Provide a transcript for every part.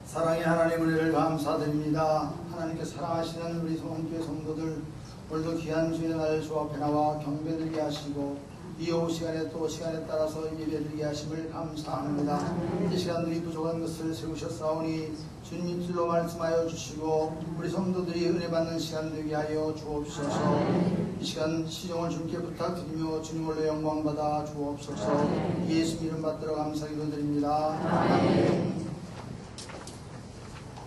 사랑의 하나님 은혜를 감사드립니다. 하나님께 사랑하시는 우리 성원교회 성도들 오늘도 귀한 주의 날 주 앞에 나와 경배드리게 하시고 이 오후 시간에 또 시간에 따라서 예배드리게 하심을 감사합니다. 이 시간 우리 부족한 것을 세우셨사오니 주님 입술로 말씀하여 주시고 우리 성도들이 은혜 받는 시간 되게 하여 주옵소서. 이 시간 시종을 주님께 부탁드리며 주님 홀로 영광 받아 주옵소서. 예수 이름 받들어 감사기도 드립니다. 아멘.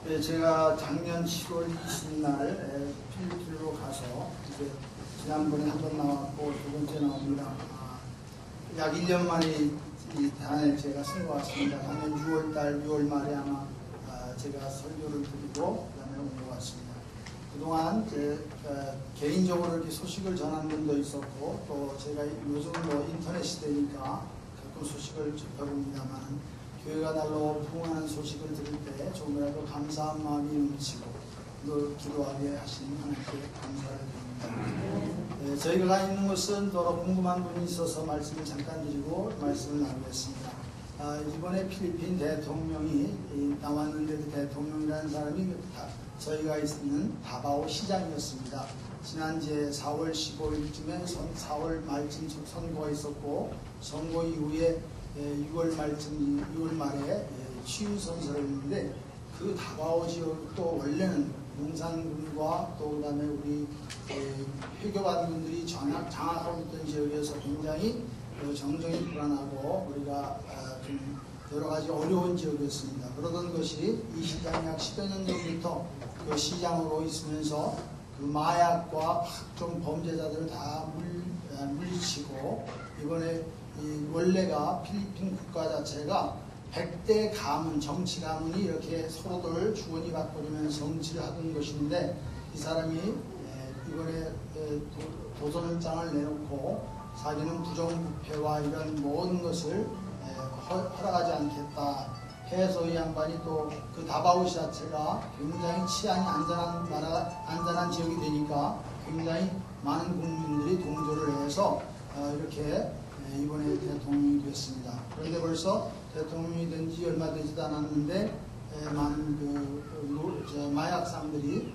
네, 제가 작년 7월 20일 필리핀으로 가서 이제 지난번에 한 번 나왔고 두 번째 나옵니다. 약 1년 만에 이 단에 제가 쓴 것 같습니다. 작년 6월달 6월 말에 아마 제가 설교를 드리고 그다음에 온 것 같습니다. 그동안 개인적으로 이렇게 소식을 전한 분도 있었고 또 제가 요즘 인터넷 시대니까 가끔 소식을 접해봅니다만 교회가 날로 부흥하는 소식을 들을 때 조금이라도 감사한 마음이 넘치고 또 기도하게 하신 하나님께 감사를 드립니다. 저희가 가 있는 곳은 또 궁금한 분이 있어서 말씀을 잠깐 드리고 말씀을 나누겠습니다. 이번에 필리핀 대통령이 나왔는데 그 대통령이라는 사람이 저희가 있는 다바오 시장이었습니다. 지난 4월 15일쯤에 4월 말쯤 선거가 있었고 선거 이후에 6월 말에 취임 선서를 했는데 그 다바오 지역도 원래는 용산군과 또 그다음에 우리 회교반군들이 장악하고 있던 지역에서 굉장히 정정이 불안하고 우리가 좀 여러 가지 어려운 지역이었습니다. 그러던 것이 이 시장이 약 10여 년 전부터 그 시장으로 있으면서 그 마약과 각종 범죄자들을 다 물리치고 이번에 원래가 필리핀 국가 자체가 100대 가문, 정치 가문이 이렇게 서로들 주거니 받거리면서 정치를 하던 것인데 이 사람이 이번에 도전장을 내놓고 자기는 부정부패와 이런 모든 것을 허락하지 않겠다 해서 이 양반이 또 그 다바오시 자체가 굉장히 치안이 안전한 지역이 되니까 굉장히 많은 국민들이 동조를 해서 이렇게 이번에 대통령이 됐습니다. 그런데 벌써 대통령이 된 지 얼마 되지도 않았는데 많은 마약상들이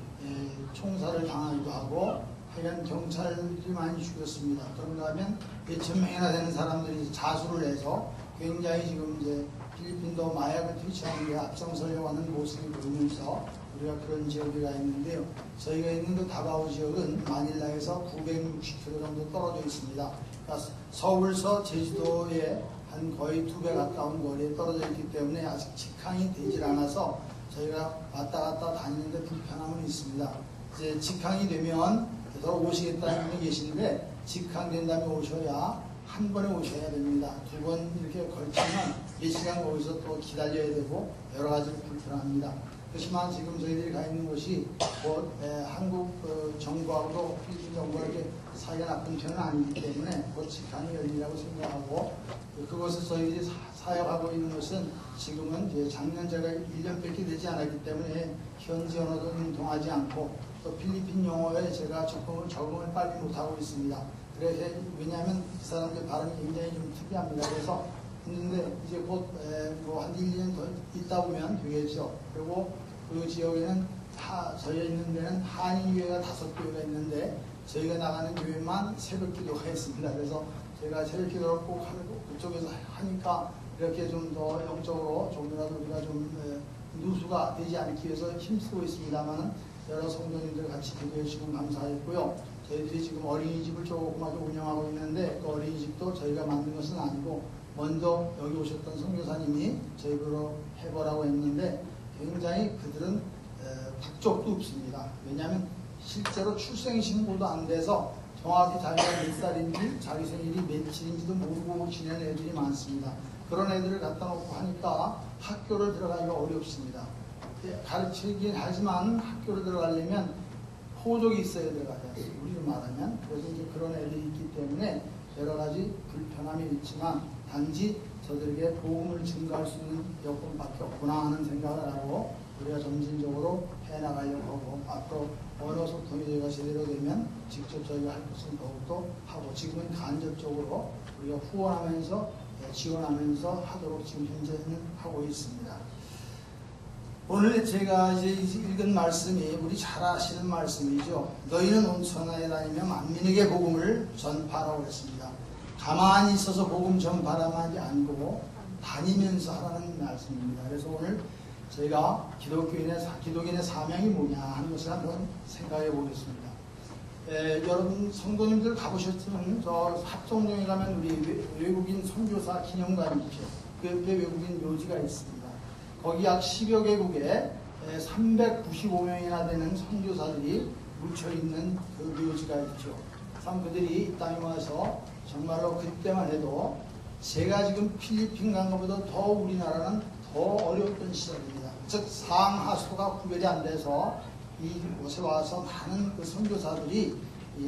총살을 당하기도 하고 하여간 경찰들이 많이 죽였습니다. 그런가 하면 1,000명이나 되는 사람들이 자수를 해서 굉장히 지금 이제 필리핀도 마약을 퇴치하는 데 앞장서려고 하는 모습이 보이면서 우리가 그런 지역이 있는데요. 저희가 있는 그 다바오 지역은 마닐라에서 960km 정도 떨어져 있습니다. 그러니까 서울서 제주도에 한 거의 2배 가까운 거리에 떨어져 있기 때문에 아직 직항이 되질 않아서 저희가 왔다 갔다 다니는데 불편함은 있습니다. 이제 직항이 되면 더 오시겠다는 분이 계시는데 직항된 다음에 오셔야 한 번에 오셔야 됩니다. 2번 이렇게 걸치면 몇 시간 거기서 또 기다려야 되고 여러 가지로 불편합니다. 그렇지만 지금 저희들이 가 있는 곳이 한국 정부하고도 필리핀 정부가 이렇게 사이가 나쁜 편은 아니기 때문에 곧 직항이 열리라고 생각하고 그곳에서 저희들이 사역하고 있는 것은 지금은 이제 작년 제가 1년밖에 되지 않았기 때문에 현지 언어도 통하지 않고 또 필리핀 영어에 제가 적응을 빨리 못하고 있습니다. 그래서 왜냐하면 그 사람들 발음이 굉장히 좀 특이합니다. 그래서 했는데 이제 곧 한 1년 더 있다 보면 되겠죠. 그리고 그 지역에는 저희 있는 데는 한인교회가 5교회가 있는데 저희가 나가는 교회만 새벽 기도가 있습니다. 그래서 제가 새벽 기도를 꼭 하고 그쪽에서 하니까 이렇게 좀 더 영적으로 조금이라도 우리가 좀 누수가 되지 않기 위해서 힘쓰고 있습니다만 여러 성도님들 같이 기도해 주시면 감사했고요. 저희들이 지금 어린이집을 조그맣게 운영하고 있는데 그 어린이집도 저희가 만든 것은 아니고 먼저 여기 오셨던 선교사님이 저희로 해보라고 했는데 굉장히 그들은 국적도 없습니다. 왜냐하면 실제로 출생신고도 안 돼서 정확히 자기가 몇 살인지 자기 생일이 며칠인지도 모르고 지내는 애들이 많습니다. 그런 애들을 갖다 놓고 하니까 학교를 들어가기가 어렵습니다. 가르치긴 하지만 학교를 들어가려면 호적이 있어야 들어가죠. 우리로 말하면. 그래서 이제 그런 애들이 있기 때문에 여러 가지 불편함이 있지만 단지 저들에게 복음을 증가할 수 있는 여건밖에 없구나 하는 생각을 하고 우리가 점진적으로 해나가려고 하고 앞으로 언어 소통이 저희가 제대로 되면 직접 저희가 할 것은 더욱더 하고 지금은 간접적으로 우리가 후원하면서 지원하면서 하도록 지금 현재는 하고 있습니다. 오늘 제가 이제 읽은 말씀이 우리 잘 아시는 말씀이죠. 너희는 온 천하에 다니며 만민에게 복음을 전파하라고 했습니다. 가만히 있어서 복음 전파하지 않고 다니면서 하라는 말씀입니다. 그래서 오늘 저희가 기독인의 사명이 뭐냐 하는 것을 한번 생각해 보겠습니다. 여러분 성도님들 가보셨으면 저 합정동에 가면 우리 외국인 선교사 기념관이 있죠. 그 옆에 외국인 묘지가 있습니다. 거기 약 10여 개국에 395명이나 되는 선교사들이 묻혀있는 그 묘지가 있죠. 참 그들이 이 땅에 와서 정말로 그때만 해도 제가 지금 필리핀 간 것보다 더 우리나라는 더 어려웠던 시절입니다. 즉 상하수가 구별이 안 돼서 이곳에 와서 많은 그 선교사들이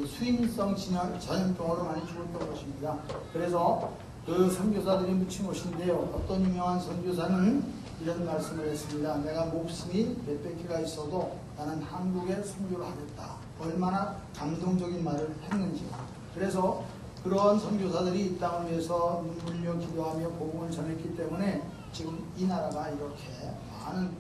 수인성 전염병으로 많이 죽었던 것입니다. 그래서 그 선교사들이 묻힌 곳인데요. 어떤 유명한 선교사는 이런 말씀을 했습니다. 내가 목숨이 몇백 개가 있어도 나는 한국에 선교를 하겠다. 얼마나 감동적인 말을 했는지요. 그래서 그런 선교사들이 이 땅을 위해서 눈물 흘려 기도하며 복음을 전했기 때문에 지금 이 나라가 이렇게 많은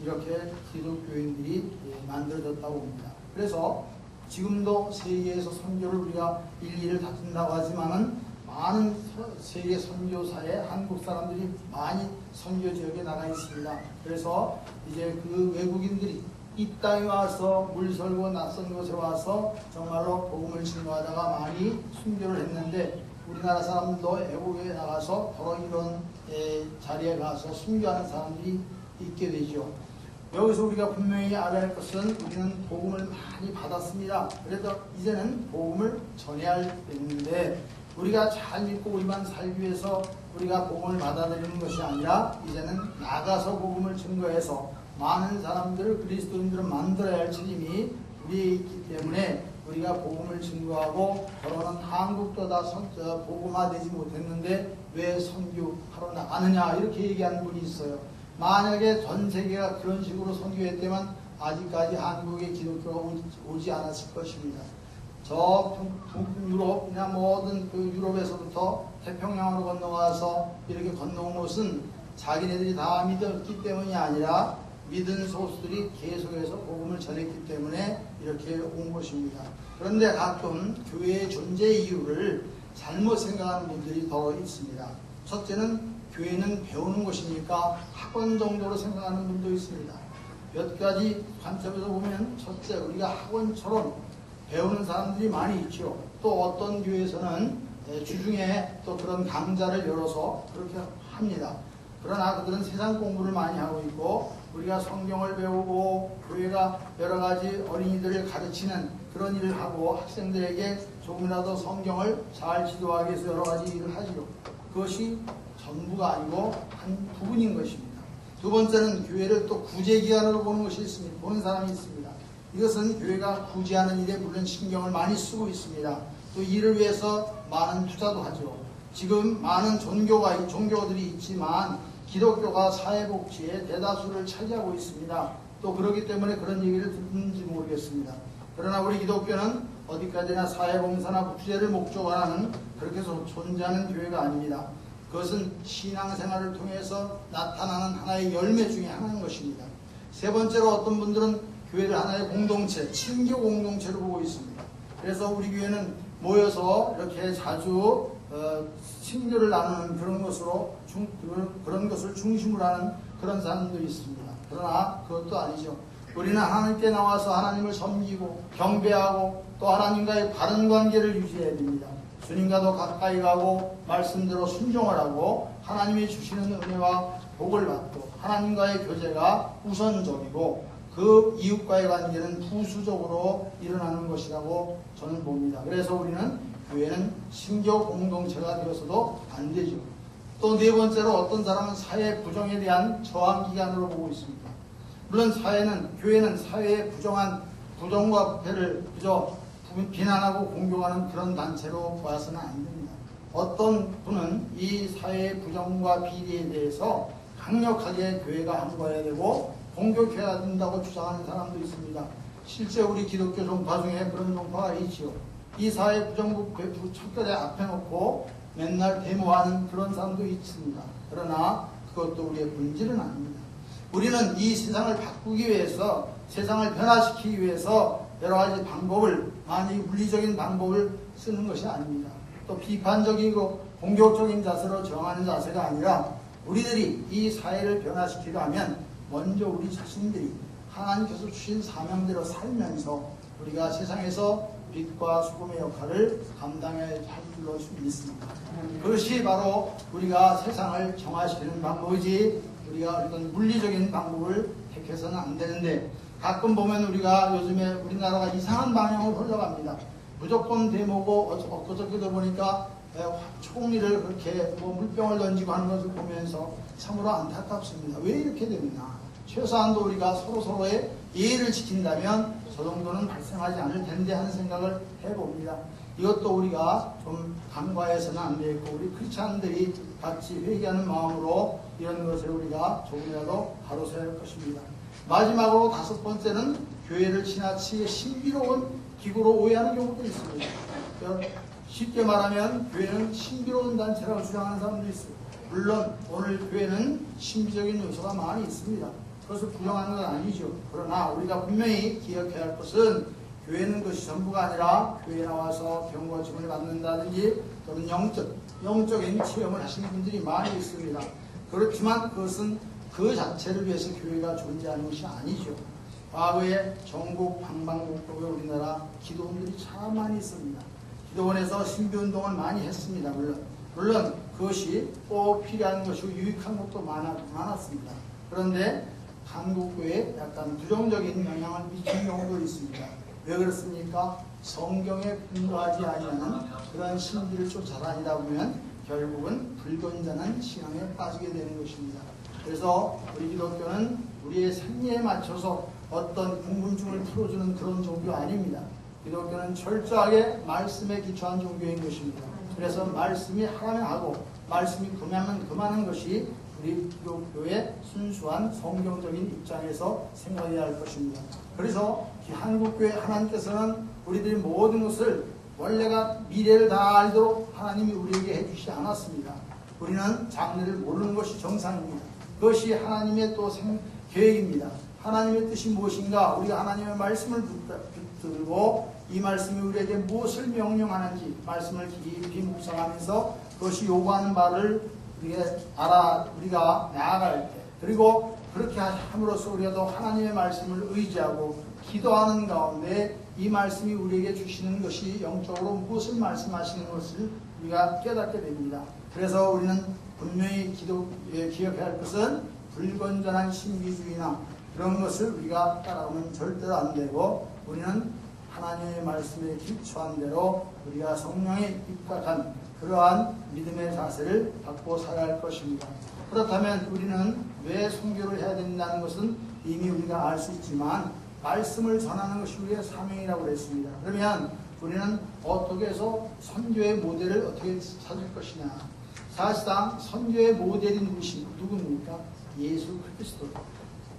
이렇게 기독교인들이 만들어졌다고 봅니다. 그래서 지금도 세계에서 선교를 우리가 일일을 다툰다고 하지만은 많은 세계 선교사에 한국 사람들이 많이 선교 지역에 나가 있습니다. 그래서 이제 그 외국인들이 이 땅에 와서 물설고 낯선 곳에 와서 정말로 복음을 증거하다가 많이 순교를 했는데 우리나라 사람도 외국에 나가서 바로 이런 자리에 가서 순교하는 사람들이 있게 되죠. 여기서 우리가 분명히 알아야 할 것은 우리는 복음을 많이 받았습니다. 그래도 이제는 복음을 전해야 할 때인데 우리가 잘 믿고 우리만 살기 위해서 우리가 복음을 받아들이는 것이 아니라 이제는 나가서 복음을 증거해서 많은 사람들을 그리스도인들을 만들어야 할 책임이 우리에 있기 때문에 우리가 복음을 증거하고 더러는 한국도 다 복음화되지 못했는데 왜 선교하러 나가느냐 이렇게 얘기하는 분이 있어요. 만약에 전 세계가 그런 식으로 선교했다면 아직까지 한국에 기독교가 오지 않았을 것입니다. 저 북유럽이나 모든 그 유럽에서부터 태평양으로 건너가서 이렇게 건너온 것은 자기네들이 다 믿었기 때문이 아니라 믿은 소수들이 계속해서 복음을 전했기 때문에 이렇게 온 것입니다. 그런데 가끔 교회의 존재 이유를 잘못 생각하는 분들이 더 있습니다. 첫째는 교회는 배우는 곳이니까 학원 정도로 생각하는 분도 있습니다. 몇 가지 관점에서 보면 첫째, 우리가 학원처럼 배우는 사람들이 많이 있죠. 또 어떤 교회에서는 주중에 또 그런 강좌를 열어서 그렇게 합니다. 그러나 그들은 세상 공부를 많이 하고 있고 우리가 성경을 배우고 교회가 여러 가지 어린이들을 가르치는 그런 일을 하고 학생들에게 조금이라도 성경을 잘 지도하기 위해서 여러 가지 일을 하지요. 그것이 전부가 아니고 한 부분인 것입니다. 두 번째는 교회를 또 구제기관으로 보는 것이 있습니다. 보는 사람이 있습니다. 이것은 교회가 구제하는 일에 물론 신경을 많이 쓰고 있습니다. 또 이를 위해서 많은 투자도 하죠. 지금 많은 종교들이 있지만 기독교가 사회복지의 대다수를 차지하고 있습니다. 또 그렇기 때문에 그런 얘기를 듣는지 모르겠습니다. 그러나 우리 기독교는 어디까지나 사회봉사나 구제를 목적으로 하는 그렇게 해서 존재하는 교회가 아닙니다. 그것은 신앙생활을 통해서 나타나는 하나의 열매 중에 하나인 것입니다. 세 번째로 어떤 분들은 교회를 하나의 공동체, 친교 공동체로 보고 있습니다. 그래서 우리 교회는 모여서 이렇게 자주 친교를 나누는 그런 것을 중심으로 하는 그런 사람도 있습니다. 그러나 그것도 아니죠. 우리는 하나님께 나와서 하나님을 섬기고 경배하고 또 하나님과의 바른 관계를 유지해야 됩니다. 주님과 더 가까이 가고 말씀대로 순종을 하고 하나님이 주시는 은혜와 복을 받고 하나님과의 교제가 우선적이고 그 이웃과의 관계는 부수적으로 일어나는 것이라고 저는 봅니다. 그래서 우리는 교회는 신교 공동체가 되어서도 안 되죠. 또 네 번째로 어떤 사람은 사회 부정에 대한 저항 기관으로 보고 있습니다. 물론 교회는 사회의 부정과 부패를 그저 비난하고 공격하는 그런 단체로 봐서는 안 됩니다. 어떤 분은 이 사회의 부정과 비리에 대해서 강력하게 교회가 항거해야 되고 공격해야 된다고 주장하는 사람도 있습니다. 실제 우리 기독교 종파 중에 그런 종파가 있지요. 이 사회 부정부패 척결에 앞에 놓고 맨날 데모하는 그런 사람도 있습니다. 그러나 그것도 우리의 본질은 아닙니다. 우리는 이 세상을 바꾸기 위해서, 세상을 변화시키기 위해서 여러 가지 방법을, 많이 물리적인 방법을 쓰는 것이 아닙니다. 또 비판적이고 공격적인 자세로 정하는 자세가 아니라 우리들이 이 사회를 변화시키려면 먼저 우리 자신들이 하나님께서 주신 사명대로 살면서 우리가 세상에서 빛과 소금의 역할을 감당해야 할 줄로 믿습니다. 그것이 바로 우리가 세상을 정화시키는 방법이지 우리가 어떤 물리적인 방법을 택해서는 안 되는데, 가끔 보면 우리가 요즘에 우리나라가 이상한 방향으로 흘러갑니다. 무조건 데모고 어저께도 보니까 총리를 그렇게 물병을 던지고 하는 것을 보면서 참으로 안타깝습니다. 왜 이렇게 되느냐. 최소한도 우리가 서로서로의 예의를 지킨다면 저 정도는 발생하지 않을 텐데 하는 생각을 해봅니다. 이것도 우리가 좀 간과해서는 안 되겠고, 우리 크리스찬들이 같이 회개하는 마음으로 이런 것을 우리가 조금이라도 바로서야 할 것입니다. 마지막으로 5번째는 교회를 지나치게 신비로운 기구로 오해하는 경우도 있습니다. 쉽게 말하면 교회는 신비로운 단체라고 주장하는 사람도 있어요. 물론 오늘 교회는 신비적인 요소가 많이 있습니다. 그것을 부정하는 건 아니죠. 그러나 우리가 분명히 기억해야 할 것은 교회는 그것이 전부가 아니라 교회에 나와서 병과 증을 받는다든지 또는 영적인 체험을 하시는 분들이 많이 있습니다. 그렇지만 그것은 그 자체를 위해서 교회가 존재하는 것이 아니죠. 과거에 전국 방방곡곡에 우리나라 기도원들이 참 많이 있습니다. 기도원에서 신비운동을 많이 했습니다. 물론 그것이 꼭 필요한 것이고 유익한 것도 많았습니다. 그런데 한국교회에 약간 부정적인 영향을 미치는 경우도 있습니다. 왜 그렇습니까? 성경에 근거하지 아니하는 그런 신비를 쫓아다니다 보면 결국은 불건전한 신앙에 빠지게 되는 것입니다. 그래서 우리 기독교는 우리의 생리에 맞춰서 어떤 궁금증을 풀어주는 그런 종교 아닙니다. 기독교는 철저하게 말씀에 기초한 종교인 것입니다. 그래서 말씀이 하라면 하고 말씀이 그만하면 그만한 것이 우리 기독교의 순수한 성경적인 입장에서 생각해야 할 것입니다. 그래서 한국교회 하나님께서는 우리들이 모든 것을 원래가 미래를 다 알도록 하나님이 우리에게 해주시지 않았습니다. 우리는 장래를 모르는 것이 정상입니다. 그것이 하나님의 또 계획입니다. 하나님의 뜻이 무엇인가, 우리가 하나님의 말씀을 붙들고 이 말씀이 우리에게 무엇을 명령하는지 말씀을 깊이 묵상하면서 그것이 요구하는 바를 우리가 나아갈 때, 그리고 그렇게 함으로써 우리가 더 하나님의 말씀을 의지하고 기도하는 가운데 이 말씀이 우리에게 주시는 것이 영적으로 무엇을 말씀하시는 것을 우리가 깨닫게 됩니다. 그래서 우리는 분명히 기억해야 할 것은 불건전한 신비주의나 그런 것을 우리가 따라오면 절대로 안 되고, 우리는 하나님의 말씀에 기초한 대로 우리가 성령에 입각한 그러한 믿음의 자세를 갖고 살아야 할 것입니다. 그렇다면 우리는 왜 선교를 해야 된다는 것은 이미 우리가 알 수 있지만 말씀을 전하는 것이 우리의 사명이라고 그랬습니다. 그러면 우리는 어떻게 해서 선교의 모델을 어떻게 찾을 것이냐. 사실상 선교의 모델이 누굽니까? 예수 그리스도.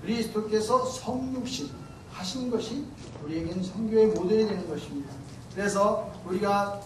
그리스도께서 성육신 하신 것이 우리에게는 선교의 모델이 되는 것입니다. 그래서 우리가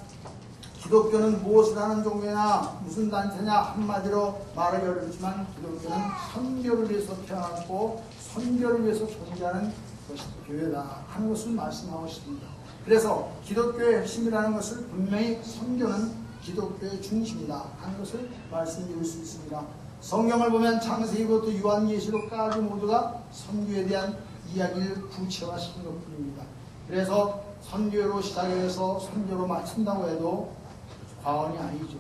기독교는 무엇을 하는 종교냐, 무슨 단체냐 한마디로 말을 어렵지만 기독교는 선교를 위해서 태어났고 선교를 위해서 존재하는 것이 교회다 하는 것을 말씀하고 싶습니다. 그래서 기독교의 핵심이라는 것을 분명히 선교는 기독교의 중심이다 하는 것을 말씀드릴 수 있습니다. 성경을 보면 창세기부터 요한계시록까지 모두가 선교에 대한 이야기를 구체화시킨 것뿐입니다. 그래서 선교로 시작해서 선교로 마친다고 해도 과언이 아니죠.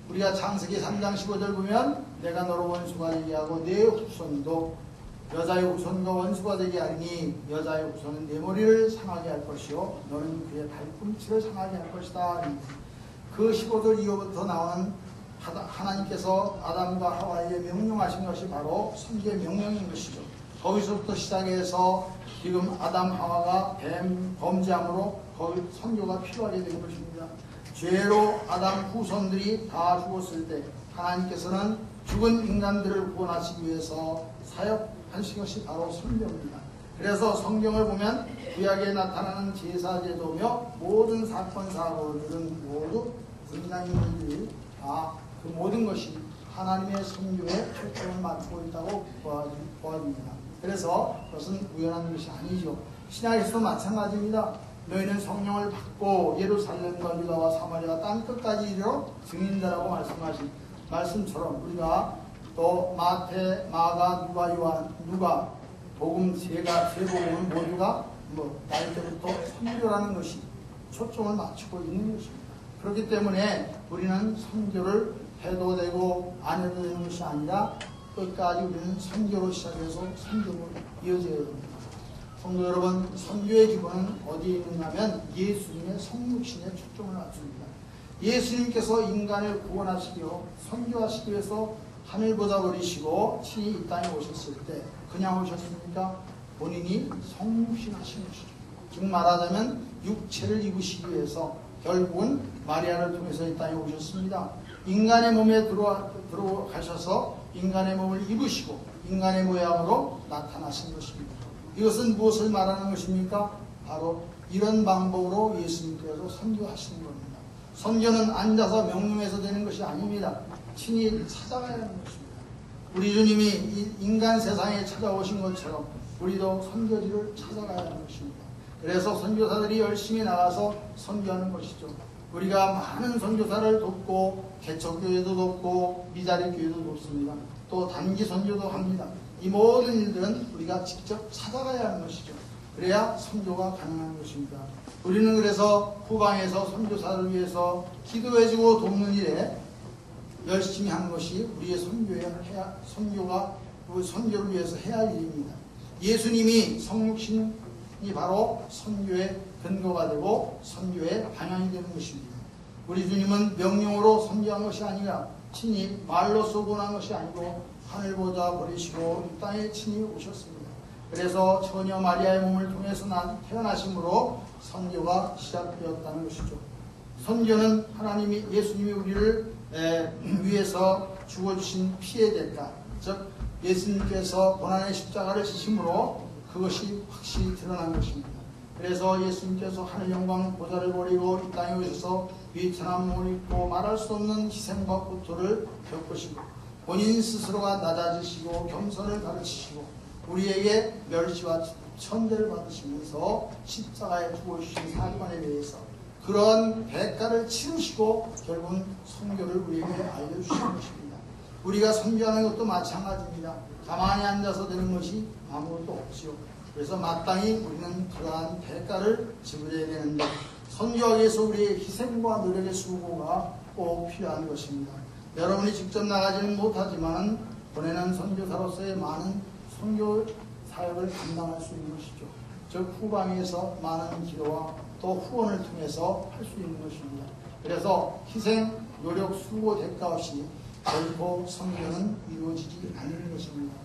우리가 창세기 3장 15절 보면 내가 너로 원수가 되게 하고 내 후손도 여자의 후손과 원수가 되게 하니 여자의 후손은 내 머리를 상하게 할 것이요 너는 그의 발꿈치를 상하게 할 것이다. 그 15절 이후부터 나오는 하나님께서 아담과 하와에게 명령하신 것이 바로 선교의 명령인 것이죠. 거기서부터 시작해서 지금 아담 하와가 범죄함으로 거기 선교가 필요하게 된 것입니다. 죄로 아담 후손들이 다 죽었을 때 하나님께서는 죽은 인간들을 구원하시기 위해서 사역하신 것이 바로 선교입니다. 그래서 성경을 보면 구약에 나타나는 제사제도며 모든 사건 사고들은 모두 인간인들이 다 그 모든 것이 하나님의 선교에 초점을 맞추고 있다고 보아집니다. 그래서 그것은 우연한 것이 아니죠. 신약에서도 마찬가지입니다. 너희는 성령을 받고 예루살렘과 유다와 사마리아 땅끝까지 이르러 증인자라고 말씀하신 말씀처럼 우리가 또 마태, 마가, 누가, 요한, 누가 복음 세 복음은 모두가 나이 때부터 선교라는 것이 초점을 맞추고 있는 것입니다. 그렇기 때문에 우리는 선교를 해도 되고 안 해도 되는 것이 아니라 끝까지 우리는 선교로 시작해서 선교로 이어져야 됩니다. 성도 여러분, 선교의 기본은 어디에 있는가 하면 예수님의 성육신에 초점을 맞춥니다. 예수님께서 인간을 구원하시고 선교하시기 위해서 하늘보다 버리시고 친히 이 땅에 오셨을 때 그냥 오셨습니까? 본인이 성육신 하신 것이죠. 즉 말하자면 육체를 입으시기 위해서 결국은 마리아를 통해서 이 땅에 오셨습니다. 인간의 몸에 들어가셔서 인간의 몸을 입으시고 인간의 모양으로 나타나신 것입니다. 이것은 무엇을 말하는 것입니까? 바로 이런 방법으로 예수님께서 선교하시는 겁니다. 선교는 앉아서 명령해서 되는 것이 아닙니다. 친히 찾아가야 하는 것입니다. 우리 주님이 이 인간 세상에 찾아오신 것처럼 우리도 선교지를 찾아가야 하는 것입니다. 그래서 선교사들이 열심히 나가서 선교하는 것이죠. 우리가 많은 선교사를 돕고 개척교회도 돕고 미자리 교회도 돕습니다. 또 단기 선교도 합니다. 이 모든 일들은 우리가 직접 찾아가야 하는 것이죠. 그래야 선교가 가능한 것입니다. 우리는 그래서 후방에서 선교사를 위해서 기도해주고 돕는 일에 열심히 하는 것이 우리의 선교를 위해서 해야 할 일입니다. 예수님이 성육신이 바로 선교의 근거가 되고 선교의 방향이 되는 것입니다. 우리 주님은 명령으로 선교한 것이 아니라 친히 말로써 권한 것이 아니고 하늘보다 버리시고 이 땅에 친히 오셨습니다. 그래서 처녀 마리아의 몸을 통해서 태어나심으로 선교가 시작되었다는 것이죠. 선교는 예수님이 우리를 위해서 죽어주신 피의 대가, 즉 예수님께서 고난의 십자가를 지심으로 그것이 확실히 드러난 것입니다. 그래서 예수님께서 하늘 영광 보좌를 버리고 이 땅에 오셔서 비천한 몸을 입고 말할 수 없는 희생과 고통을 겪으시고 본인 스스로가 낮아지시고 겸손을 가르치시고 우리에게 멸시와 천대를 받으시면서 십자가에 죽어주신 사건에 대해서 그런 대가를 치르시고 결국은 선교를 우리에게 알려주시는 것입니다. 우리가 선교하는 것도 마찬가지입니다. 가만히 앉아서 되는 것이 아무것도 없지요. 그래서 마땅히 우리는 그러한 대가를 지불해야 되는데 선교하기 위해서 우리의 희생과 노력의 수고가 꼭 필요한 것입니다. 여러분이 직접 나가지는 못하지만 보내는 선교사로서의 많은 선교 사역을 감당할 수 있는 것이죠. 즉 후방에서 많은 기도와 또 후원을 통해서 할 수 있는 것입니다. 그래서 희생, 노력, 수고, 대가 없이 결코 선교는 이루어지지 않는 것입니다.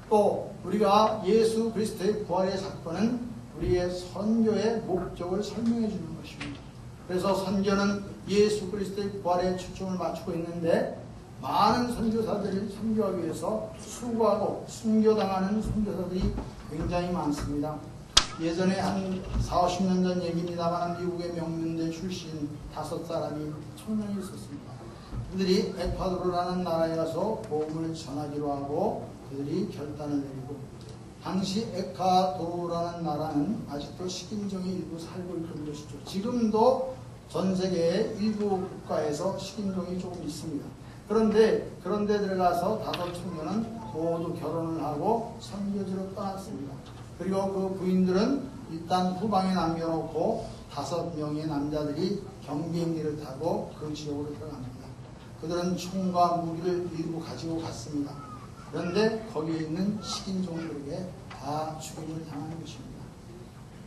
또 우리가 예수 그리스도의 부활의 사건은 우리의 선교의 목적을 설명해 주는 것입니다. 그래서 선교는 예수 그리스도의 부활에 초점을 맞추고 있는데 많은 선교사들이 선교하기 위해서 수고하고 순교당하는 선교사들이 굉장히 많습니다. 예전에 한 40-50년 전 얘기입니다만 미국의 명문대 출신 5사람이 청년이 있었습니다. 그들이 에콰도르라는 나라에 가서 복음을 전하기로 하고 그들이 결단을 내리고 당시 에콰도르라는 나라는 아직도 식인종이 일부 살고 있던 것이죠. 지금도 전 세계의 일부 국가에서 식인종이 조금 있습니다. 그런데 들어가서 5 청년은 모두 결혼을 하고 선교지로 떠났습니다. 그리고 그 부인들은 일단 후방에 남겨놓고 5명의 남자들이 경비행기를 타고 그 지역으로 들어갑니다. 그들은 총과 무기를 일부 가지고 갔습니다. 그런데 거기에 있는 식인종들에게 다 죽임을 당하는 것입니다.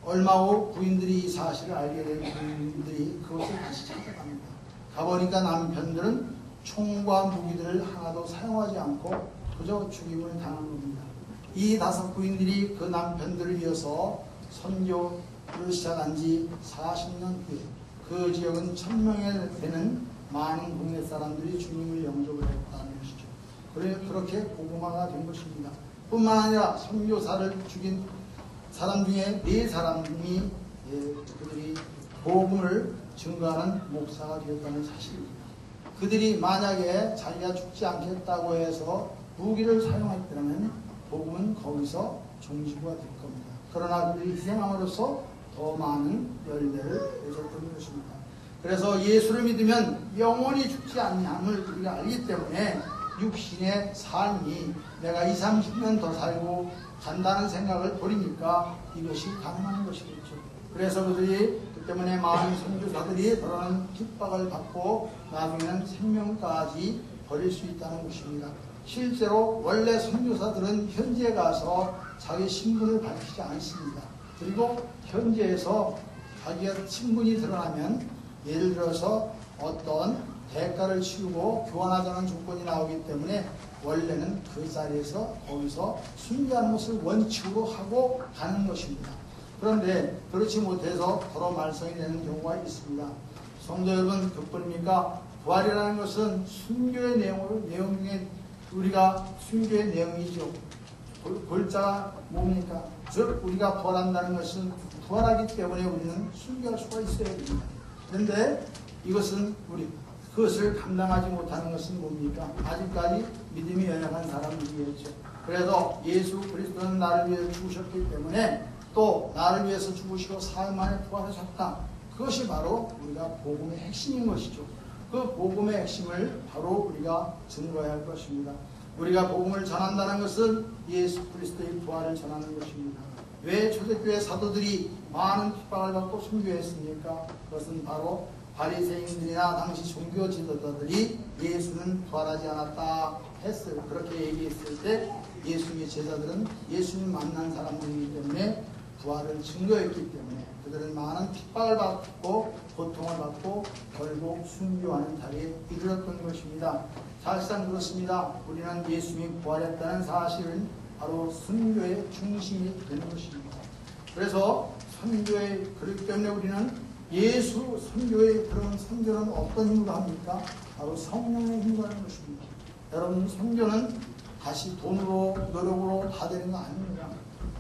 얼마 후 부인들이 이 사실을 알게 된 부인들이 그것을 다시 찾아갑니다. 가보니까 남편들은 총과 무기들을 하나도 사용하지 않고 그저 죽임을 당한 겁니다. 이 5 부인들이 그 남편들을 이어서 선교를 시작한 지 40년 후에 그 지역은 1000명에 되는 많은 국내 사람들이 주님을 영접을 했다는 것이죠. 그렇게 복음화가 된 것입니다. 뿐만 아니라 선교사를 죽인 사람 중에 4사람이 그들이 복음을 증거하는 목사가 되었다는 사실입니다. 그들이 만약에 자기가 죽지 않겠다고 해서 무기를 사용했다면 복음은 거기서 종지부가 될 겁니다. 그러나 그들이 희생함으로써 더 많은 열매를 맺었던 것입니다. 그래서 예수를 믿으면 영원히 죽지 않냐함을 우리가 알기 때문에 육신의 삶이 내가 20, 30년 더 살고 간다는 생각을 버리니까 이것이 가능한 것이겠죠. 그래서 그들이 그 때문에 많은 선교사들이 그런 핍박을 받고 나중에는 생명까지 버릴 수 있다는 것입니다. 실제로 원래 선교사들은 현지에 가서 자기 신분을 밝히지 않습니다. 그리고 현지에서 자기가 신분이 드러나면 예를 들어서 어떤 대가를 치르고 교환하자는 조건이 나오기 때문에 원래는 그 자리에서 거기서 순교하는 것을 원칙으로 하고 가는 것입니다. 그런데 그렇지 못해서 더러 말썽이 되는 경우가 있습니다. 성도 여러분, 그뿐입니까? 부활이라는 것은 순교의 내용 중에 우리가 순교의 내용이죠. 골자가 뭡니까? 즉 우리가 부활한다는 것은 부활하기 때문에 우리는 순교할 수가 있어야 됩니다. 그런데 이것은 그것을 감당하지 못하는 것은 뭡니까? 아직까지 믿음이 연약한 사람들이겠죠. 그래서 예수 그리스도는 나를 위해서 죽으셨기 때문에 또 나를 위해서 죽으시고 사흘 만에 부활하셨다. 그것이 바로 우리가 복음의 핵심인 것이죠. 그 복음의 핵심을 바로 우리가 증거해야 할 것입니다. 우리가 복음을 전한다는 것은 예수 그리스도의 부활을 전하는 것입니다. 왜 초대교회 사도들이 많은 핍박을 받고 순교했습니까? 그것은 바로 바리새인들이나 당시 종교 지도자들이 예수는 부활하지 않았다 했어요. 그렇게 얘기했을 때 예수님의 제자들은 예수님 만난 사람들이기 때문에 부활을 증거했기 때문에 그들은 많은 핍박을 받고 고통을 받고 결국 순교하는 자리에 이르렀던 것입니다. 사실상 그렇습니다. 우리는 예수님이 부활했다는 사실은 바로 순교의 중심이 되는 것입니다. 그래서 그렇기 때문에 우리는 예수 선교의 그런 선교는 어떤 힘으로 합니까? 바로 성령의 힘으로 하는 것입니다. 여러분, 선교는 다시 돈으로 노력으로 다 되는 거 아닙니다.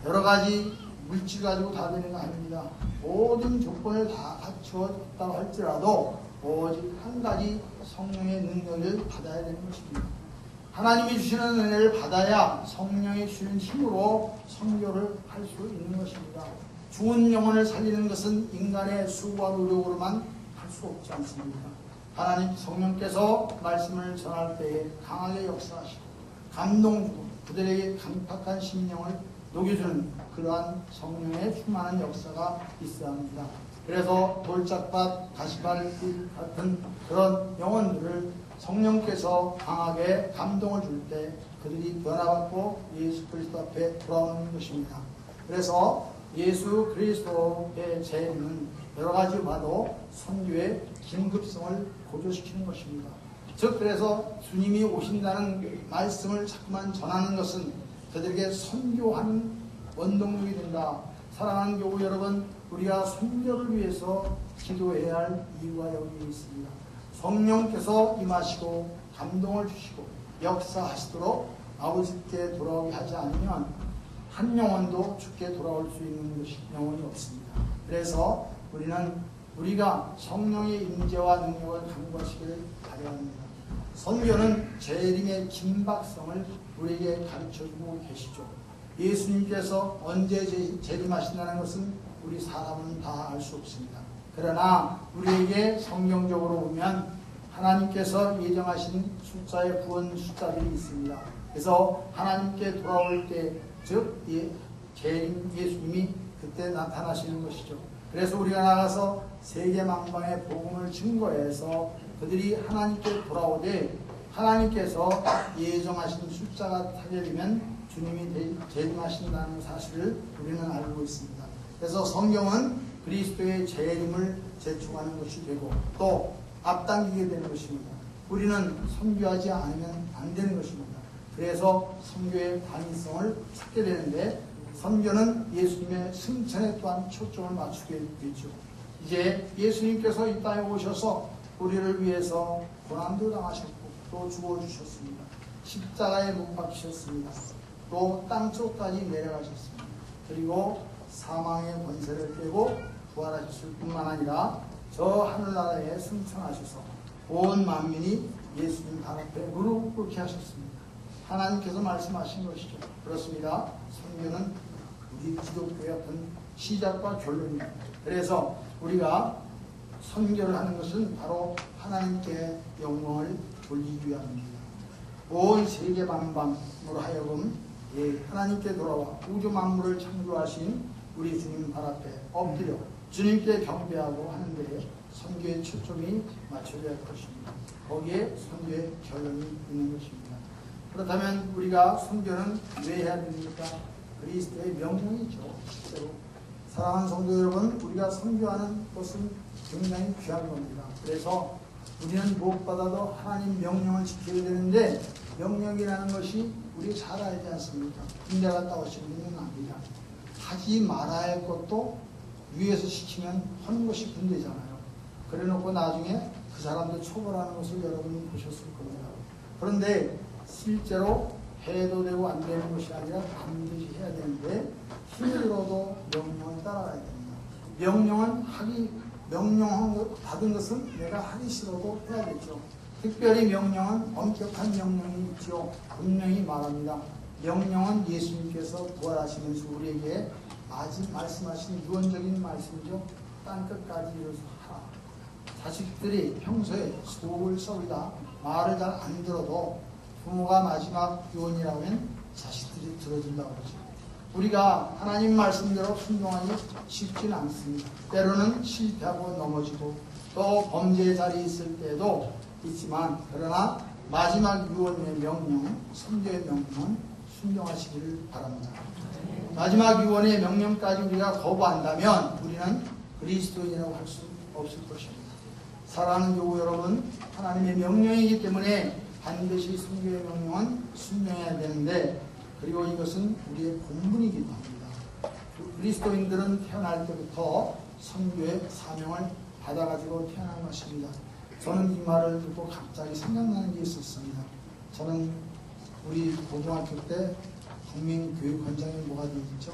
여러 가지 물질 가지고 다 되는 거 아닙니다. 모든 조건을 다 갖추었다고 할지라도 오직 한 가지 성령의 능력을 받아야 되는 것입니다. 하나님이 주시는 은혜를 받아야 성령이 주시는 힘으로 선교를 할 수 있는 것입니다. 죽은 영혼을 살리는 것은 인간의 수고와 노력으로만 할 수 없지 않습니까? 하나님 성령께서 말씀을 전할 때에 강하게 역사하시고 감동 주고 그들에게 강팍한 심령을 녹여주는 그러한 성령의 충만한 역사가 있어야 합니다. 그래서 돌짝밭, 가시밭 같은 그런 영혼들을 성령께서 강하게 감동을 줄 때 그들이 변화받고 예수 그리스도 앞에 돌아오는 것입니다. 그래서 예수 그리스도의 재림은 여러 가지 봐도 선교의 긴급성을 고조시키는 것입니다. 즉 그래서 주님이 오신다는 말씀을 자꾸만 전하는 것은 그들에게 선교하는 원동력이 된다. 사랑하는 교우 여러분, 우리가 선교를 위해서 기도해야 할 이유가 여기 있습니다. 성령께서 임하시고 감동을 주시고 역사하시도록 아버지께 돌아오게 하지 않으면 한 영혼도 죽게 돌아올 수 있는 것이 영혼이 없습니다. 그래서 우리가 성령의 임재와 능력을 간구하시기를 바라야 합니다. 선교는 재림의 긴박성을 우리에게 가르쳐주고 계시죠. 예수님께서 언제 재림하신다는 것은 우리 사람은 다 알 수 없습니다. 그러나 우리에게 성경적으로 보면 하나님께서 예정하신 숫자의 구원 숫자들이 있습니다. 그래서 하나님께 돌아올 때 즉 재림 예수님이 그때 나타나시는 것이죠. 그래서 우리가 나가서 세계 만방의 복음을 증거해서 그들이 하나님께 돌아오되 하나님께서 예정하신 숫자가 타결되면 주님이 재림하신다는 사실을 우리는 알고 있습니다. 그래서 성경은 그리스도의 재림을 제축하는 것이 되고 또 앞당기게 되는 것입니다. 우리는 선교하지 않으면 안 되는 것입니다. 그래서 선교의 관의성을 찾게 되는데 선교는 예수님의 승천에 또한 초점을 맞추게 되죠. 이제 예수님께서 이 땅에 오셔서 우리를 위해서 고난도 당하셨고 또 죽어주셨습니다. 십자가에 못 박히셨습니다. 또 땅속까지 내려가셨습니다. 그리고 사망의 권세를 깨고 부활하셨을 뿐만 아니라 저 하늘나라에 승천하셔서 온 만민이 예수님 발 앞에 무릎 꿇게 하셨습니다. 하나님께서 말씀하신 것이죠. 그렇습니다. 선교는 우리 기독교의 어떤 시작과 결론입니다. 그래서 우리가 선교를 하는 것은 바로 하나님께 영광을 돌리기 위함입니다. 온 세계 만방으로 하여금 하나님께 돌아와 우주 만물을 창조하신 우리 주님 발 앞에 엎드려 주님께 경배하고 하는 데에 선교의 초점이 맞춰져야 할 것입니다. 거기에 선교의 결론이 있는 것입니다. 그렇다면 우리가 선교는 왜 해야 됩니까? 그리스도의 명령이죠. 실제로 사랑하는 성도 여러분, 우리가 선교하는 것은 굉장히 귀한 겁니다. 그래서 우리는 무엇보다도 하나님 명령을 지켜야 되는데, 명령이라는 것이 우리 잘 알지 않습니까? 군대 갔다 오신 분은 압니다. 하지 말아야 할 것도 위에서 시키면 하는 것이 군대잖아요. 그래 놓고 나중에 그 사람들 처벌하는 것을 여러분이 보셨을 겁니다. 그런데 실제로 해도 되고 안 되는 것이 아니라 반드시 해야 되는데, 힘들어도 명령을 따라가야 됩니다. 명령을 받은 것은 내가 하기 싫어도 해야겠죠. 특별히 명령은 엄격한 명령이 있죠. 분명히 말합니다. 명령은 예수님께서 부활하시면서 우리에게 말씀하신 유언적인 말씀이죠. 땅끝까지 이르서 하라. 자식들이 평소에 속을 썩이다 말을 잘 안 들어도 부모가 마지막 유언이라고 하면 자식들이 들어준다고 그러죠. 우리가 하나님 말씀대로 순종하기 쉽지는 않습니다. 때로는 실패하고 넘어지고 또 범죄의 자리에 있을 때도 있지만, 그러나 마지막 유언의 명령, 선교의 명령은 순종하시기를 바랍니다. 마지막 유언의 명령까지 우리가 거부한다면 우리는 그리스도인이라고 할 수 없을 것입니다. 사랑하는 교우 여러분, 하나님의 명령이기 때문에 반드시 선교의 명령은 순종해야 되는데, 그리고 이것은 우리의 본분이기도 합니다. 그리스도인들은 태어날 때부터 선교의 사명을 받아가지고 태어난 것입니다. 저는 이 말을 듣고 갑자기 생각나는 게 있었습니다. 저는 우리 고등학교 때 국민교육원장이 뭐가 되겠죠?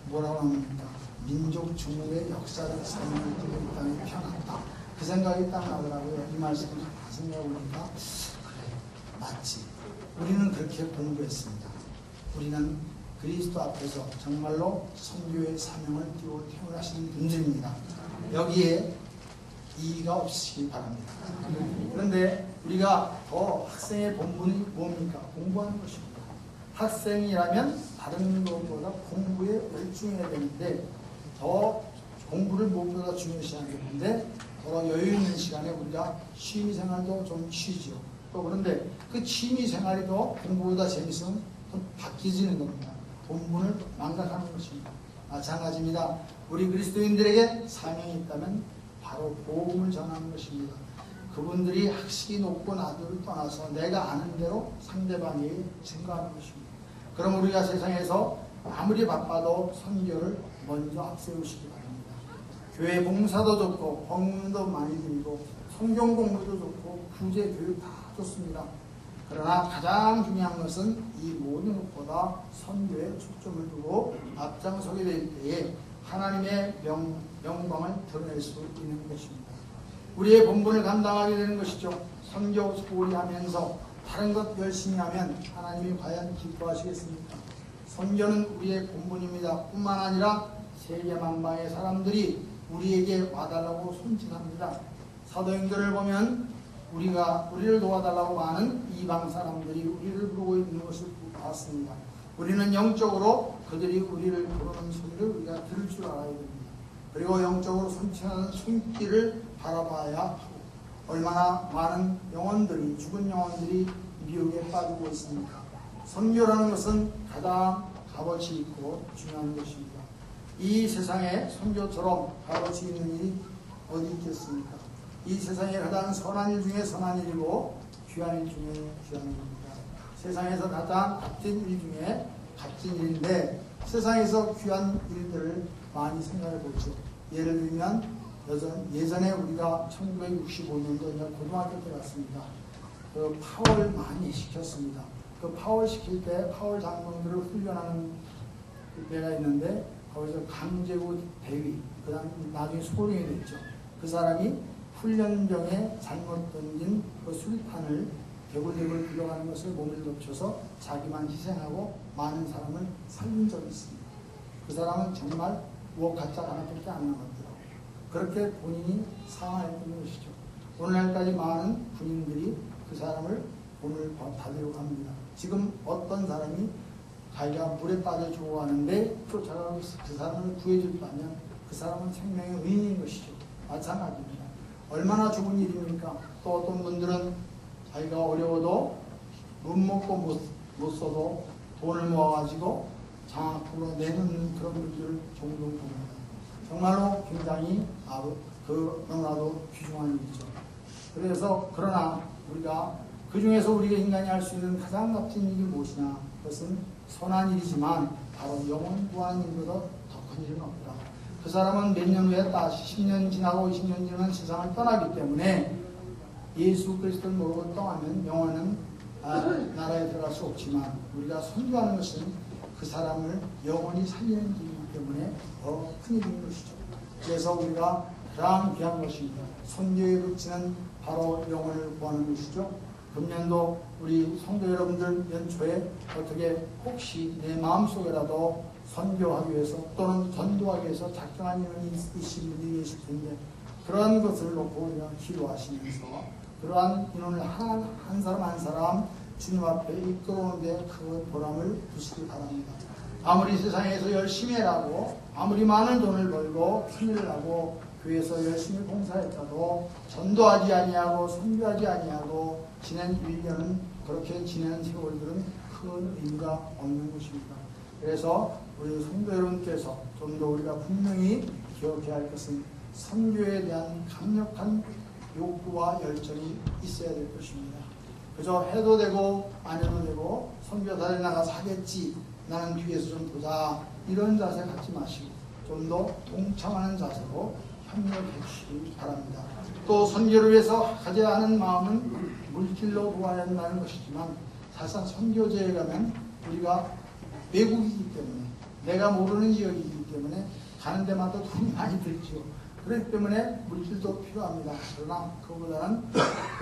뭐라고 합니까? 민족 중국의 역사적 사명을 띠고 이 땅에 태어났다. 그 생각이 딱 나더라고요. 이 말씀을 생각해보니까 그래, 맞지. 우리는 그렇게 공부했습니다. 우리는 그리스도 앞에서 정말로 선교의 사명을 띠고 태어나신 분들입니다. 여기에 이의가 없으시기 바랍니다. 그런데 우리가 더 학생의 본분이 뭡니까? 공부하는 것입니다. 학생이라면 다른 것보다 공부에 열중해야 되는데, 더 공부를 무엇보다 중요시하는 건데, 더 여유 있는 시간에 우리가 취미생활도 좀 쉬지요. 또 그런데 그 취미생활이 더 공부보다 재밌으면 좀 바뀌지는 겁니다. 본분을 망각하는 것입니다. 마찬가지입니다. 우리 그리스도인들에게 사명이 있다면 바로 복음을 전하는 것입니다. 그분들이 학식이 높고 낮을 떠나서 내가 아는 대로 상대방에게 증거하는 것입니다. 그럼 우리가 세상에서 아무리 바빠도 선교를 먼저 앞세우시기 바랍니다. 교회 봉사도 좋고 법문도 많이 드리고 성경 공부도 좋고 구제 교육 다 좋습니다. 그러나 가장 중요한 것은 이 모든 것보다 선교에 초점을 두고 앞장서게 될 때에 하나님의 영광을 드러낼 수 있는 것입니다. 우리의 본분을 감당하게 되는 것이죠. 선교 소홀히 하면서 다른 것 열심히 하면 하나님이 과연 기뻐하시겠습니까? 선교는 우리의 본분입니다. 뿐만 아니라 세계 만방의 사람들이 우리에게 와달라고 손짓합니다. 사도행전을 보면 우리를 도와달라고 하는 이방 사람들이 우리를 부르고 있는 것을 봤습니다. 우리는 영적으로 그들이 우리를 부르는 소리를 우리가 들을 줄 알아야 됩니다. 그리고 영적으로 손짓하는 손길을 바라봐야 하고, 얼마나 많은 영혼들이, 죽은 영혼들이 미혹에 빠지고 있습니까? 선교라는 것은 가장 값어치 있고 중요한 것입니다. 이 세상에 선교처럼 값어치 있는 일이 어디 있겠습니까? 이 세상에 가장 선한 일 중에 선한 일이고 귀한 일 중에 귀한 일입니다. 세상에서 가장 값진 일 중에 값진 일인데, 세상에서 귀한 일들을 많이 생각해 보죠. 예를 들면 예전에 우리가 1965년도 고등학교 때 갔습니다. 그 파월 많이 시켰습니다. 그 파월 시킬 때 파월 장병들을 훈련하는 데가 있는데, 거기서 강제구 대위, 그 다음 나중에 소령이 됐죠. 그 사람이 훈련병에 잘못 던진 그 수리판을 대굴대굴 굴러가는 것을 몸을 덮쳐서 자기만 희생하고 많은 사람을 살린 적이 있습니다. 그 사람은 정말 우억가짜 하나밖에 안 남았더라고요. 그렇게 본인이 상하였던 것이죠. 오늘날까지 많은 군인들이 그 사람을 오늘 받으려고 합니다. 지금 어떤 사람이 자기가 물에 빠져 죽어가는데 쫓아가고 그 사람을 구해줬다면 그 사람은 생명의 의인인 것이죠. 마찬가지입니다. 얼마나 좋은 일입니까? 또 어떤 분들은 자기가 어려워도 못 먹고 못 써도 돈을 모아가지고 장학금으로 내는 그런 분들을 종종 봅니다. 정말로 굉장히 너무나도 귀중한 일이죠. 그래서 그러나 우리가 그 중에서 우리가 인간이 할 수 있는 가장 값진 일이 무엇이냐? 그것은 선한 일이지만 바로 영혼 구하는 일보다 더 큰 일은 없다. 그 사람은 몇 년 후에 다시 10년 지나고 20년 지나면 세상을 떠나기 때문에 예수 그리스도를 모르고 떠나면 영혼은 나라에 들어갈 수 없지만 우리가 선교하는 것은 그 사람을 영원히 살리는 일이기 때문에 더 큰 일인 것이죠. 그래서 우리가 가장 귀한 것입니다. 선교의 극치는 바로 영혼을 구하는 것이죠. 금년도 우리 성도 여러분들 연초에 어떻게 혹시 내 마음속에라도 선교하기 위해서 또는 전도하기 위해서 작정한 인원이 있으신 분들이 계실 텐데 그러한 것을 놓고 우리가 기도하시면서 그러한 인원을 한 사람 한 사람 주님 앞에 이끌어오는데 그 보람을 두시기 바랍니다. 아무리 세상에서 열심히 하고 아무리 많은 돈을 벌고 큰일을 하고 교회에서 열심히 봉사했다도 전도하지 아니하고 선교하지 아니하고 지낸 1년은 그렇게 지낸 세월들은 큰 의미가 없는 것입니다. 그래서 우리 성도 여러분께서 좀 더 우리가 분명히 기억해야 할 것은 선교에 대한 강력한 욕구와 열정이 있어야 될 것입니다. 그저 해도 되고 안 해도 되고 선교사에 나가서 하겠지 나는 뒤에서 좀 보자 이런 자세 갖지 마시고 좀 더 동참하는 자세로 협력해 주시기 바랍니다. 또 선교를 위해서 가져야 하는 마음은 물질로 도와야 한다는 것이지만 사실상 선교제에 가면 우리가 외국이기 때문에 내가 모르는 지역이기 때문에 가는 데마다 돈이 많이 들죠. 그렇기 때문에 물질도 필요합니다. 그러나 그보다는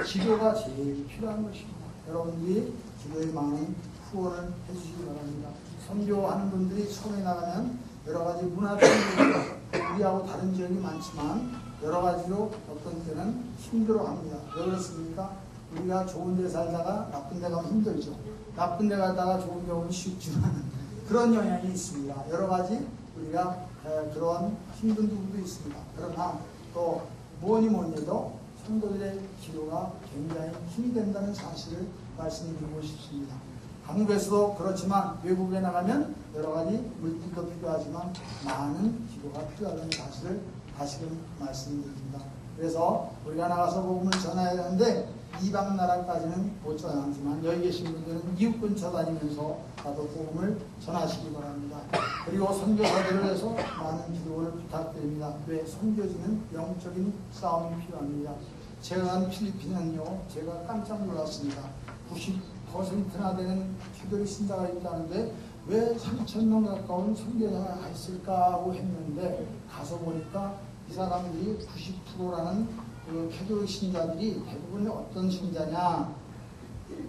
기도가 제일 필요한 것입니다. 여러분들이 기도에 많은 후원을 해주시기 바랍니다. 선교하는 분들이 처음에 나가면 여러 가지 문화적인 우리하고 다른 지역이 많지만 여러 가지로 어떤 때는 힘들어합니다. 왜 그렇습니까? 우리가 좋은 데 살다가 나쁜 데 가면 힘들죠. 나쁜 데 가다가 좋은 데 오면 쉽지만 그런 영향이 있습니다. 여러 가지 우리가 그런 힘든 부분도 있습니다. 그러나 또 뭐니 해도 성도들의 기도가 굉장히 힘이 된다는 사실을 말씀드리고 싶습니다. 한국에서도 그렇지만 외국에 나가면 여러 가지 물질도 필요하지만 많은 기도가 필요하다는 사실을 다시금 말씀드립니다. 그래서 우리가 나가서 복음을 전해야 하는데 이방 나라까지는 못 전하지만 여기 계신 분들은 이웃 근처 다니면서 나도 복음을 전하시기 바랍니다. 그리고 선교사들을 위해서 많은 기도를 부탁드립니다. 왜? 선교지는 영적인 싸움이 필요합니다. 제가 간 필리핀은요, 제가 깜짝 놀랐습니다. 90%나 되는 캐톨릭 신자가 있다는데 왜 3,000명 가까운 선교사가 있을까 하고 했는데 가서 보니까 이 사람들이 90%라는 그 캐톨릭 신자들이 대부분 어떤 신자냐,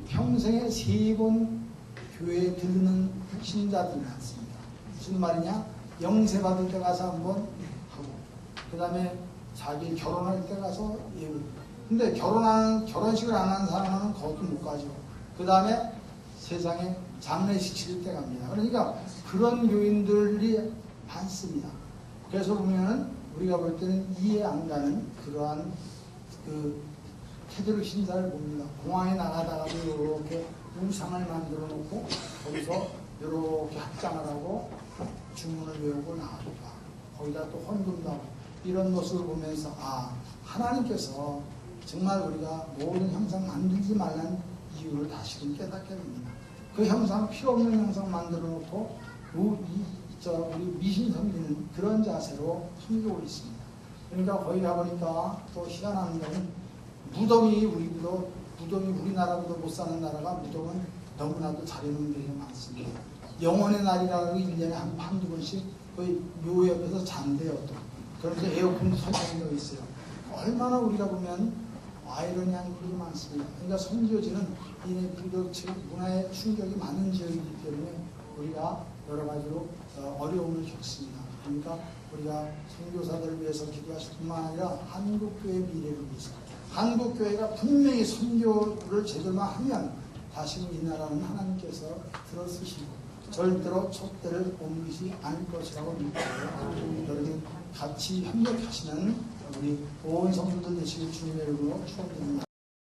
평생에 3번 교회에 들르는 신자들이 많습니다. 무슨 말이냐? 영세 받을 때 가서 한번 하고 그 다음에 자기 결혼할 때 가서 예고. 근데 결혼식을 안 하는 사람은 거기 못 가죠. 그 다음에 세상에 장례식 치를 때 갑니다. 그러니까 그런 교인들이 많습니다. 그래서 보면은 우리가 볼 때는 이해 안 가는 그러한 그 캐톨릭 신사를 봅니다. 공항에 나가다가도 이렇게 우상을 만들어 놓고 거기서 이렇게 합장을 하고 주문을 외우고 나가니까 거기다 또 헌금도 하고 이런 모습을 보면서 하나님께서 정말 우리가 모든 형상 만들지 말라는 이유를 다시금 깨닫게 됩니다. 그 형상, 필요 없는 형상 만들어 놓고 우리 미신 섬기는 그런 자세로 섬기고 있습니다. 그러니까 거기 가보니까 또 희한한 건 무덤이 우리나라보다 못 사는 나라가 무덤은 너무나도 잘해놓은 데가 많습니다. 영혼의 날이라고 1년에 한두 번씩 거의 묘 옆에서 잔대요. 또 그러면서 에어컨도 설정되어 있어요. 얼마나 우리가 보면 아이러니한 일이 많습니다. 그러니까 선교지는 이 비교적 문화의 충격이 많은 지역이기 때문에 우리가 여러 가지로 어려움을 겪습니다. 그러니까 우리가 선교사들을 위해서 기도하실 뿐만 아니라 한국교회의 미래를 위해서 한국교회가 분명히 선교를 제대로만 하면 다시 이 나라는 하나님께서 들어쓰시고 절대로 촛대를 옮기지 않을 것이라고 믿고요. 여러분 같이 협력하시는 우리 온 성도들 되시길 주님의 이름으로 축원드립니다.